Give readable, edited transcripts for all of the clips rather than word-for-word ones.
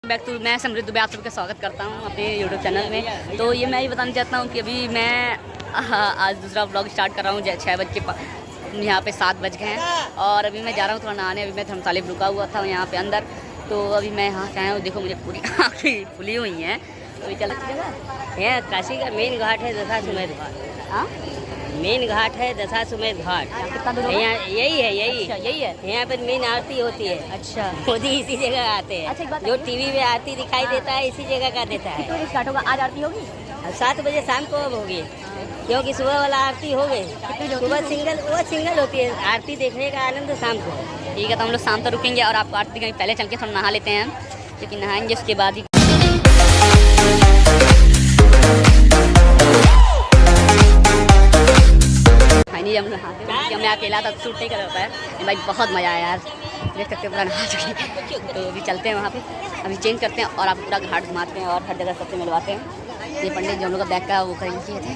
Back to मैं समृद्ध दुबे आप सबका स्वागत करता हूँ अपने यूट्यूब चैनल में। तो ये मैं ये बताना चाहता हूँ कि अभी मैं आज दूसरा व्लॉग स्टार्ट कर रहा हूँ 6 बज के यहाँ पे 7 बज गए हैं और अभी मैं जा रहा हूँ थोड़ा नहाने। अभी मैं धर्मशाला में रुका हुआ था यहाँ पे अंदर, तो अभी मैं यहाँ से आया हूँ। देखो मुझे पूरी आँखें फुली हुई हैं। तो चल यहाँ काशी का मेन घाट है दशाश्वमेध घाट। हाँ मेन घाट है दशाश्वमेध घाट। यहाँ यही है यहाँ पर मेन आरती होती है। अच्छा मोदी इसी जगह आते हैं। अच्छा, जो टीवी में आरती दिखाई देता है इसी जगह का देता है। तो स्टार्ट होगा आज आरती होगी 7 बजे शाम को अब होगी, क्योंकि सुबह वाला आरती हो गई। सुबह सिंगल होती है। आरती देखने का आनंद शाम को। ठीक है, तो हम लोग शाम तक रुकेंगे और आपको आरती कहीं पहले चल के थोड़ा नहा लेते हैं, लेकिन नहाएंगे उसके बाद ही। हम नहाते हैं, मैं अकेला था, शूट नहीं कर रहा है भाई। बहुत मज़ा आया यार, देख सकते पूरा नहा चुके। तो अभी चलते हैं वहाँ पे, अभी चेंज करते हैं और आप पूरा घाट घुमाते हैं और हर जगह सबसे मिलवाते हैं। ये पंडित जो हम लोग का बैग का वो खरीद किए थे।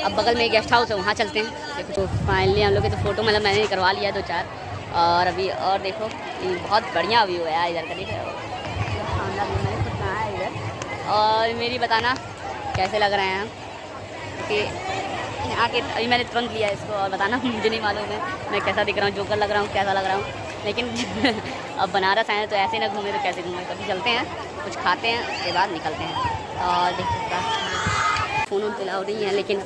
अब बगल में एक गेस्ट हाउस है, वहाँ चलते हैं। देखो तो फाइनली हम लोग की तो फ़ोटो मतलब मैंने करवा लिया 2-4। और अभी और देखो बहुत बढ़िया व्यू है यार इधर का, देख रहे हो मैंने खुद नहाया है इधर। और मेरी बताना कैसे लग रहे हैं कि आके अभी मैंने तुरंत लिया इसको, और बताना मुझे नहीं मालूम है मैं कैसा दिख रहा हूँ, जोकर लग रहा हूँ, कैसा लग रहा हूँ। लेकिन अब बनारस आए हैं तो ऐसे ना घूमे तो कैसे घूमे। कभी चलते हैं, कुछ खाते हैं, उसके बाद निकलते हैं। और देखिए फ़ोन उन चलाओ नहीं है, लेकिन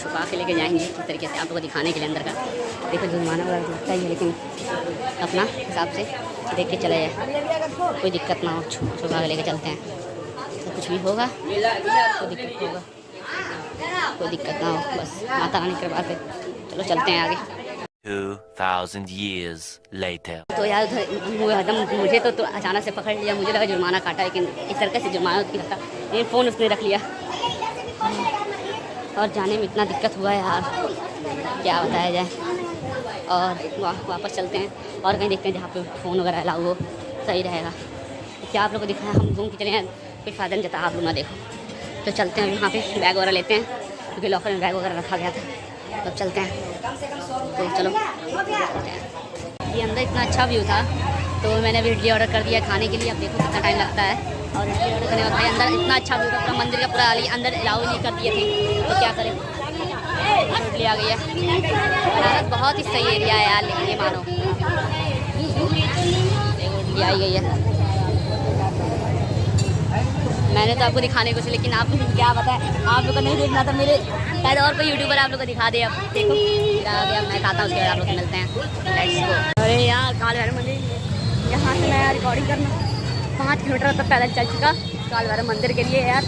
छुपा के लेके जाएंगे इस तरीके से आप लोगों को दिखाने के लिए अंदर का। देखो जुर्माना वगैरह लगता ही है, लेकिन अपना हिसाब से देख के चले जाए, कोई दिक्कत ना हो। छुपा के लेके चलते हैं, तो कुछ भी होगा कोई दिक्कत होगा, कोई दिक्कत ना हो, बस माता रानी के कृपा से। चलो चलते हैं आगे। 2000 years later. तो यार एकदम मुझे तो अचानक से पकड़ लिया, मुझे लगा जुर्माना काटा, लेकिन इस तरीके से जुर्माना नहीं लगता। लेकिन फ़ोन उसने रख लिया और जाने में इतना दिक्कत हुआ यार, क्या बताया जाए। और वापस चलते हैं और कहीं देखते हैं जहाँ पे फ़ोन वगैरह अलाउ हो, सही रहेगा। क्या आप लोग को दिखाया, हम घूम के चले हैं, कोई फ़ायदा नहीं जाता आप लोग ना देखो। तो चलते हैं वहाँ पे बैग वगैरह लेते हैं, क्योंकि लॉकर में बैग वगैरह रखा गया था। तब चलते हैं, तो चलो चलते हैं। ये अंदर इतना अच्छा व्यू था, तो मैंने अभी इडली ऑर्डर कर दिया खाने के लिए। अब देखो कितना टाइम लगता है। और इडली ऑर्डर करने के बाद भाई अंदर इतना अच्छा व्यू था, पूरा मंदिर का पूरा अंदर अलाउ नहीं कर दिए थे, तो क्या करें। इडली आ गई है, बहुत ही सही एरिया है यार, लेकिन ये मानो इडली आई गई है। मैंने तो आपको दिखाने कुछ, लेकिन आप क्या बताएं, आप लोग को नहीं देखना था मेरे, शायद और कोई यूट्यूबर आप लोग को दिखा दे। अब देखो आ गया, मैं खाता हूँ, उसके बाद आप लोग मिलते हैं। Let's go. अरे यार काल भैरव मंदिर, यहाँ से मैं रिकॉर्डिंग करना 5 किलोमीटर तक पैदल चल चुका काल भैरव मंदिर के लिए यार।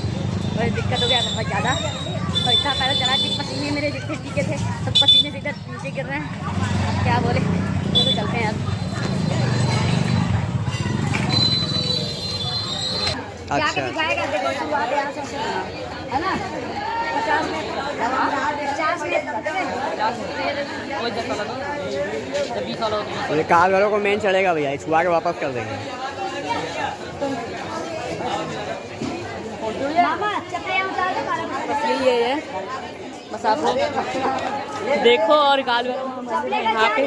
बड़ी दिक्कत हो गया बहुत ज़्यादा, और इतना पैदल चला कि पसीने मेरे जितने टीके थे सब पसीने से इधर नीचे गिर रहे हैं, क्या बोले। तो चलते हैं अब। अच्छा देखो शुरुआत यहाँ से है ना, 50 मिनट ये कार वालों को मेन चढ़ेगा भैया, छुआ के वापस कर देंगे। ये है बस, आप लोग देखो। और काल यहाँ पे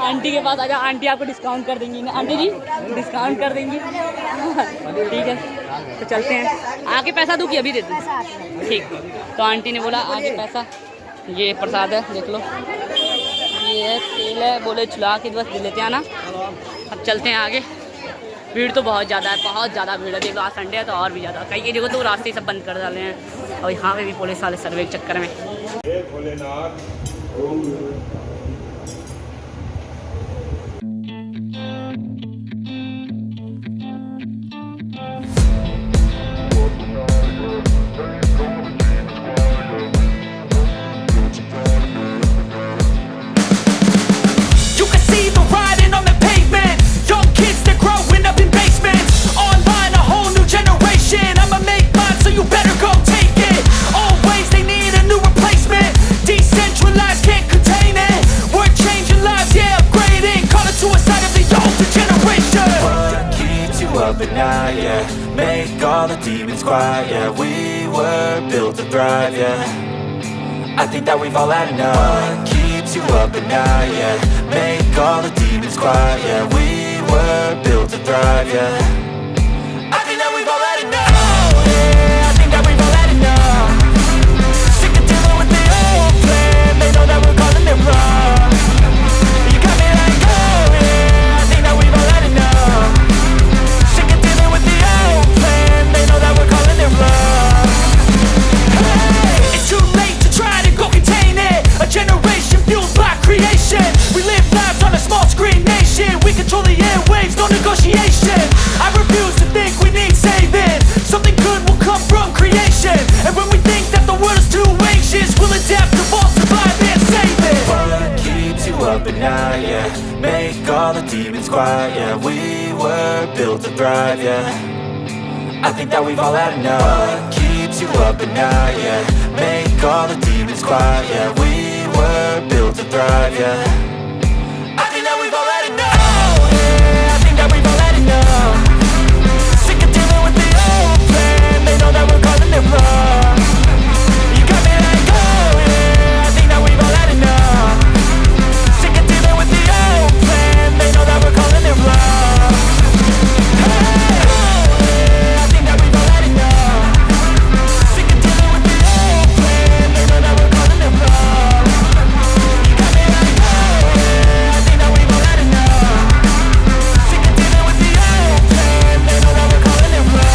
आंटी के पास आ जाओ, आंटी आपको डिस्काउंट कर देंगी ना आंटी जी, डिस्काउंट कर देंगी। ठीक है, तो चलते हैं। आके पैसा दूँ कि अभी दे दूँ? ठीक, तो आंटी ने बोला आगे पैसा, ये प्रसाद है देख लो, ये है तेल है, बोले चुला के बस दे लेते हैं ना। अब चलते हैं आगे। भीड़ तो बहुत ज़्यादा है, बहुत ज़्यादा भीड़ है। देख लो आज संडे है तो और भी ज़्यादा, कई जगह तो रास्ते सब बंद कर डाले हैं, और यहाँ पे भी पुलिस वाले सर्वे के चक्कर में। But now, yeah, make all the demons quiet, yeah. We were built to thrive, yeah. I think that we've all had enough. What keeps you up at night, yeah. Make all the demons quiet, yeah. We were built to thrive, yeah. I think that we quiet, yeah. We were built to thrive, yeah. I think that we've all had enough. What keeps you up at night, yeah. Make all the demons quiet, yeah. We were built to thrive, yeah. I think that we've all had enough. Oh, yeah, I think that we've all had enough. Sick of dealing with the old plan. They know that we're calling it wrong. You got me like, oh, yeah, I think that we've all had enough. Sick of dealing with the old plan. They know that we're calling it wrong. Hey, oh, yeah, I think that we've all had enough. Sick of dealing with the old plan. They know that we're calling it wrong. You got me like, oh, yeah, I think that we've all had enough. Sick of dealing with the old plan. They know that we're calling it wrong.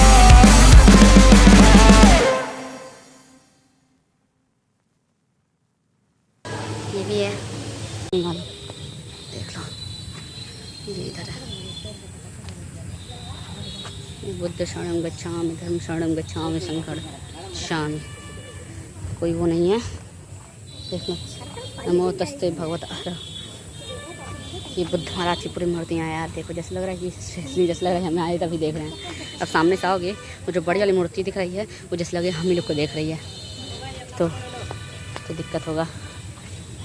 ये भी है, देख लो ये इधर है। बुद्ध शरणं गच्छामि, धर्म शरणं गच्छामि, संघं गच्छामि। कोई वो नहीं है, देख लो। नमो तस्ते भगवते अरहं। ये बुद्ध महाराज की पूरी मूर्तियाँ यार, देखो जैसे लग रहा है कि जैसे लग रहा है हमें आए तभी देख रहे हैं। अब सामने से आओगे वो जो बड़ी वाली मूर्ति दिख रही है वो जैसे लगे हम ही लोग को देख रही है, तो दिक्कत होगा।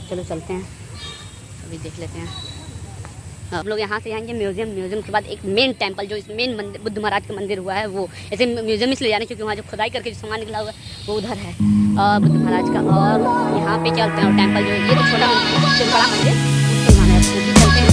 चलो चलते हैं, अभी देख लेते हैं। आप लोग यहाँ से आएंगे म्यूजियम के बाद एक मेन टेंपल जो इस मेन मंदिर बुद्ध महाराज का मंदिर हुआ है, वो ऐसे म्यूजियम इसलिए जाने क्योंकि वहाँ जो खुदाई करके जो सामान निकला हुआ है वो उधर है बुद्ध महाराज का। और यहाँ पे चलते हैं, और टेंपल जो है ये तो छोटा मंदिर, सबसे बड़ा मंदिर मुसलमान है, चलते हैं।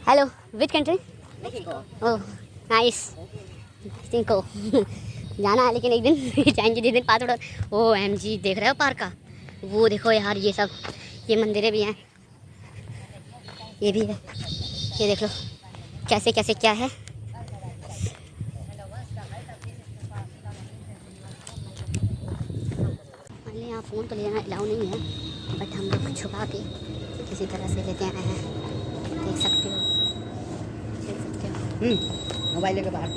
Hello, which country? Oh nice, Mexico जाना है लेकिन एक दिन जाएंगे जिस दिन पासपोर्ट। ओ MG देख रहे हो पार्क का, वो देखो यार, ये सब ये मंदिरें भी हैं, ये भी है, ये देख लो कैसे कैसे क्या है। मैंने यहाँ फ़ोन तो लेना अलाउ नहीं है, बट हम लोग छुपा के किसी तरह से लेते आए हैं, देख सकते हो। मोबाइल लेकर बाहर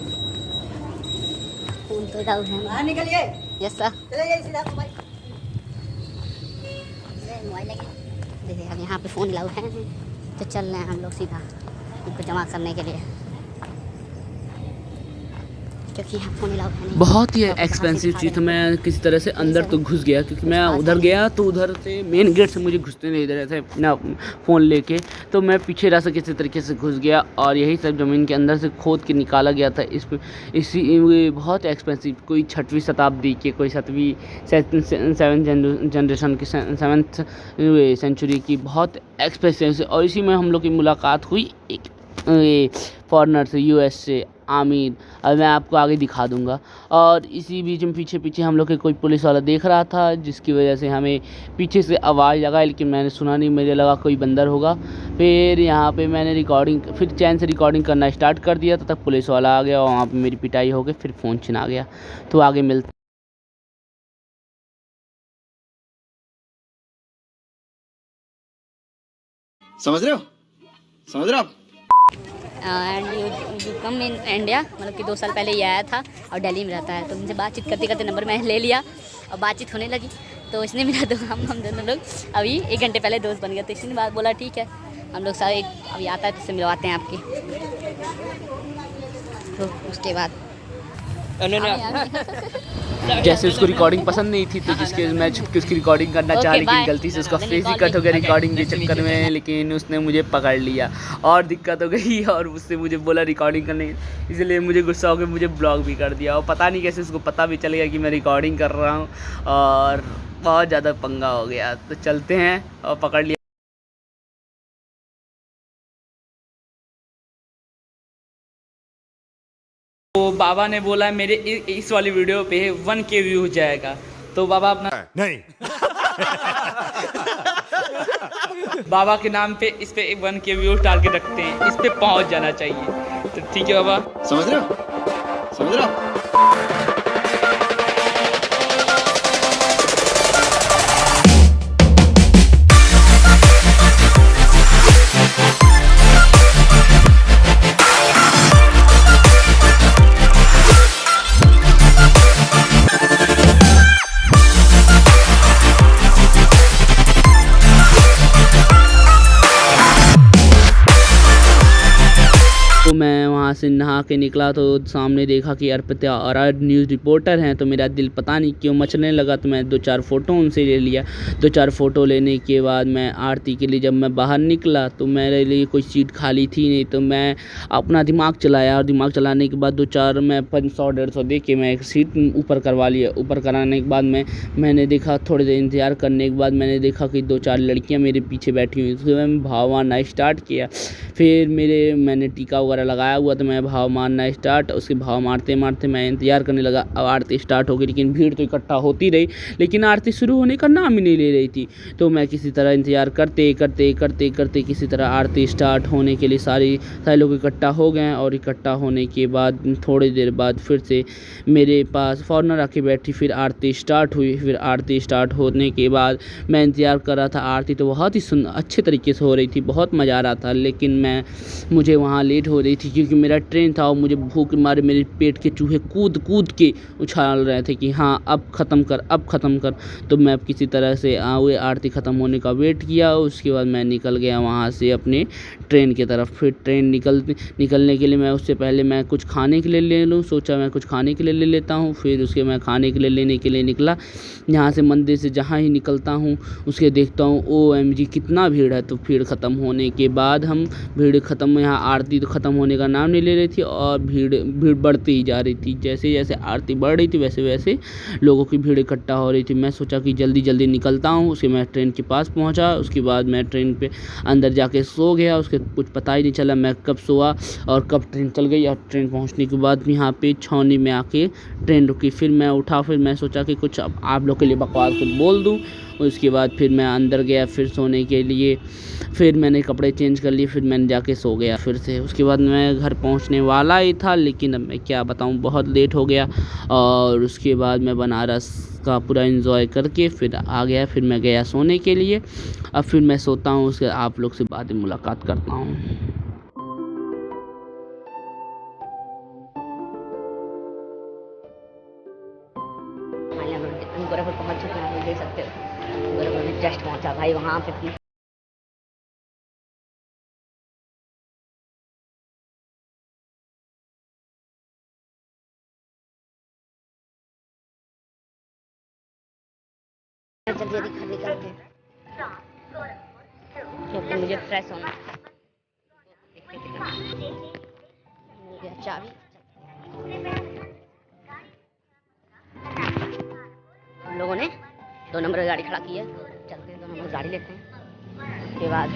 फोन तो अलाउ है, बाहर निकलिए। यस सर, चलिए सीधा मोबाइल लेके देखिए। अब यहाँ पे फ़ोन अलाउ है तो चल रहे हैं हम लोग सीधा उनको जमा करने के लिए, क्योंकि यहाँ फ़ोन अलाउ है नहीं। बहुत ही एक्सपेंसिव चीज़ था। मैं किसी तरह से अंदर तो घुस गया, क्योंकि मैं उधर गया तो उधर से मेन गेट से मुझे घुसने नहीं दे रहे थे ना फ़ोन लेके, तो मैं पीछे रास्ते किसी तरीके से घुस गया और यही सब ज़मीन के अंदर से खोद के निकाला गया था। इसी बहुत एक्सपेंसिव, कोई 6वीं शताब्दी के, कोई 7वीं 7th जनरेशन की 7th सेंचुरी की, बहुत एक्सपेंसिव। और इसी में हम लोग की मुलाकात हुई एक फॉरेनर से, US से, आमिर। अब मैं आपको आगे दिखा दूंगा। और इसी बीच में पीछे हम लोग के कोई पुलिस वाला देख रहा था, जिसकी वजह से हमें पीछे से आवाज़ लगा, लेकिन मैंने सुना नहीं, मुझे लगा कोई बंदर होगा। फिर यहाँ पे मैंने फिर चैन से रिकॉर्डिंग करना स्टार्ट कर दिया, तब तक पुलिस वाला आ गया और वहाँ पर मेरी पिटाई हो गई, फिर फ़ोन छिना गया। तो आगे मिलते। समझ रहे हो आप? And you come in India, मतलब कि 2 साल पहले ये आया था और दिल्ली में रहता है। तो उनसे बातचीत करते करते नंबर मैंने ले लिया और बातचीत होने लगी, तो इसने मेरा हम दोनों लोग अभी 1 घंटे पहले दोस्त बन गए। तो इसने बात बोला ठीक है हम लोग सारे अभी आता है तो इससे मिलवाते हैं आपकी। तो उसके बाद जैसे उसको रिकॉर्डिंग पसंद नहीं थी, तो जिसके मैं छुप के उसकी रिकॉर्डिंग करना चाहा, लेकिन गलती से उसका फेस ही कट हो गया रिकॉर्डिंग के चक्कर में, लेकिन उसने मुझे पकड़ लिया और दिक्कत हो गई और उससे मुझे बोला रिकॉर्डिंग करने, इसलिए मुझे गुस्सा हो गया, मुझे ब्लॉक भी कर दिया। और पता नहीं कैसे उसको पता भी चल गया कि मैं रिकॉर्डिंग कर रहा हूँ और बहुत ज़्यादा पंगा हो गया। तो चलते हैं, और पकड़ लिया। तो बाबा ने बोला मेरे इस वाली वीडियो पे 1K व्यू हो जाएगा, तो बाबा अपना नहीं बाबा के नाम पे इस पे 1K व्यूज डाल के रखते हैं, इस पे पहुंच जाना चाहिए। तो ठीक है बाबा, समझ रहे हो, समझ रहे हो। तो मैं वहाँ से नहा के निकला तो सामने देखा कि अर्पिता और न्यूज़ रिपोर्टर हैं, तो मेरा दिल पता नहीं क्यों मचलने लगा। तो मैं 2-4 फ़ोटो उनसे ले लिया। 2-4 फ़ोटो लेने के बाद मैं आरती के लिए जब मैं बाहर निकला तो मेरे लिए कोई सीट खाली थी नहीं, तो मैं अपना दिमाग चलाया और दिमाग चलाने के बाद 2-4 मैं 500-150 दे के मैं एक सीट ऊपर करवा लिया। ऊपर कराने के बाद मैंने देखा, थोड़ी देर इंतज़ार करने के बाद मैंने देखा कि 2-4 लड़कियाँ मेरे पीछे बैठी हुई। तो मैं भाव मारना स्टार्ट किया। फिर मैंने टीका वगैरह लगाया हुआ, तो मैं भाव मारना स्टार्ट, उसके भाव मारते मारते मैं इंतज़ार करने लगा। अब आरती स्टार्ट हो गई, लेकिन भीड़ तो इकट्ठा होती रही, लेकिन आरती शुरू होने का नाम ही नहीं ले रही थी। तो मैं किसी तरह इंतज़ार करते करते करते करते किसी तरह आरती स्टार्ट होने के लिए सारे लोग इकट्ठा हो गए। और इकट्ठा होने के बाद थोड़ी देर बाद फिर से मेरे पास फॉरनर आके बैठी। फिर आरती स्टार्ट हुई। फिर आरती स्टार्ट होने के बाद मैं इंतज़ार कर रहा था। आरती तो बहुत ही अच्छे तरीके से हो रही थी, बहुत मज़ा आ रहा था, लेकिन मुझे वहाँ लेट हो रही थी क्योंकि मेरा ट्रेन था और मुझे भूख मारे मेरे पेट के चूहे कूद कूद के उछाल रहे थे कि हाँ अब ख़त्म कर, अब ख़त्म कर। तो मैं अब किसी तरह से आरती ख़त्म होने का वेट किया। उसके बाद मैं निकल गया वहाँ से अपने ट्रेन की तरफ। फिर ट्रेन निकलने के लिए मैं उससे पहले मैं कुछ खाने के लिए ले लूँ, सोचा मैं कुछ खाने के लिए ले लेता हूँ। फिर उसके मैं खाने के लिए लेने के लिए निकला। यहाँ से मंदिर से जहाँ ही निकलता हूँ उसके देखता हूँ OMG कितना भीड़ है। तो भीड़ ख़त्म होने के बाद भीड़ ख़त्म, यहाँ आरती तो ख़त्म होने का नाम नहीं ले रही थी और भीड़ बढ़ती ही जा रही थी। जैसे जैसे आरती बढ़ रही थी वैसे वैसे लोगों की भीड़ इकट्ठा हो रही थी। मैं सोचा कि जल्दी जल्दी निकलता हूँ। उसके मैं ट्रेन के पास पहुँचा। उसके बाद मैं ट्रेन पे अंदर जाके सो गया। उसके कुछ पता ही नहीं चला मैं कब सोआ और कब ट्रेन चल गई। और ट्रेन पहुँचने के बाद यहाँ पे छावनी में आके ट्रेन रुकी। फिर मैं उठा। फिर मैं सोचा कि कुछ आप लोग के लिए बकवास कुछ बोल दूँ। उसके बाद फिर मैं अंदर गया फिर सोने के लिए। फिर मैंने कपड़े चेंज कर लिए। फिर मैंने जाके सो गया फिर से। उसके बाद मैं घर पहुंचने वाला ही था, लेकिन अब मैं क्या बताऊं, बहुत लेट हो गया। और उसके बाद मैं बनारस का पूरा एंजॉय करके फिर आ गया। फिर मैं गया सोने के लिए। अब फिर मैं सोता हूँ, उसके आप लोग से बाद में मुलाकात करता हूँ। गोरखपुर पहुँच चुके हैं, देख सकते हो गोरखपुर में जस्ट पहुँचा भाई। वहाँ पे जल्दी जल्दी खाली करते हैं क्योंकि मुझे फ्रेश होना है। देखते कितना मिल गया चाबी। हम लोगों ने 2 नंबर गाड़ी खड़ा की है, चलते हैं 2 नंबर गाड़ी लेते हैं। उसके बाद